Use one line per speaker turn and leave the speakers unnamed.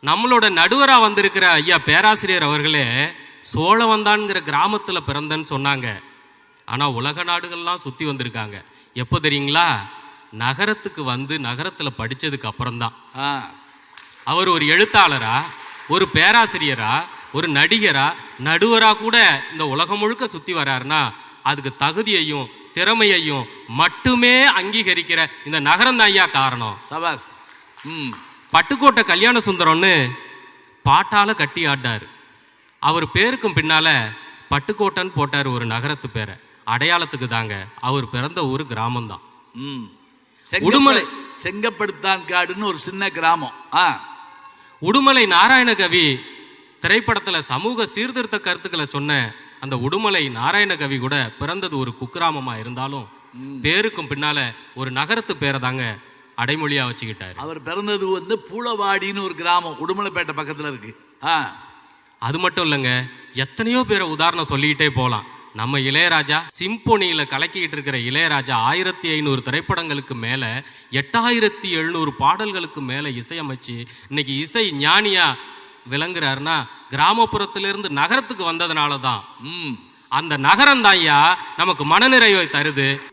நம்மளோட நடுவரா வந்திருக்கிற ஐயா பேராசிரியர் அவர்களே சோழவந்தான்கிற கிராமத்துல பிறந்தன்னு சொன்னாங்க. ஆனா உலக நாடுகள்லாம் சுத்தி வந்திருக்காங்க. எப்போ தெரியுங்களா? நகரத்துக்கு வந்து நகரத்துல படிச்சதுக்கு அப்புறம்தான். அவர் ஒரு எழுத்தாளரா, ஒரு பேராசிரியரா, ஒரு நடிகரா, நடுவரா கூட இந்த உலகம் முழுக்க சுத்தி வராருன்னா அதுக்கு தகுதியையும் திறமையையும் மட்டுமே அங்கீகரிக்கிற இந்த நகரம் தான் ஐயா காரணம்.
சபாஸ்.
பட்டுக்கோட்டை கல்யாண சுந்தரம்னு பாட்டால கட்டி ஆட்டார். அவர் பேருக்கும் பின்னால பட்டுக்கோட்டைன்னு போட்டார் ஒரு நகரத்து பேரை. அடையாளத்துக்கு தாங்க. அவர் பிறந்த ஊர் கிராமம்தான்.
உடுமலை செங்கப்படுத்தான் காடுன்னு ஒரு சின்ன கிராமம்.
உடுமலை நாராயணகவி திரைப்படத்துல சமூக சீர்திருத்த கருத்துக்களை சொன்ன அந்த உடுமலை நாராயணகவி கூட பிறந்தது ஒரு குக்கிராமமா இருந்தாலும் பேருக்கும் பின்னால ஒரு நகரத்து பேரை தாங்க அடைமொழியா வச்சுக்கிட்டாரு.
அவர் பிறந்தது வந்து பூளவாடின்னு ஒரு கிராமம் உடுமலைப்பேட்டை பக்கத்துல இருக்கு.
அது மட்டும் இல்லைங்க, எத்தனையோ பேரை உதாரணம் சொல்லிக்கிட்டே போகலாம். நம்ம இளையராஜா சிம்போனியில கலக்கிட்டு இருக்கிற இளையராஜா 1500 திரைப்படங்களுக்கு மேல 8700 பாடல்களுக்கு மேல இசையமைச்சு இன்னைக்கு இசை ஞானியா விளங்குறாருன்னா கிராமப்புறத்திலிருந்து நகரத்துக்கு வந்ததுனால தான். அந்த நகரம் தான் ஐயா நமக்கு மனநிறைவை தருது.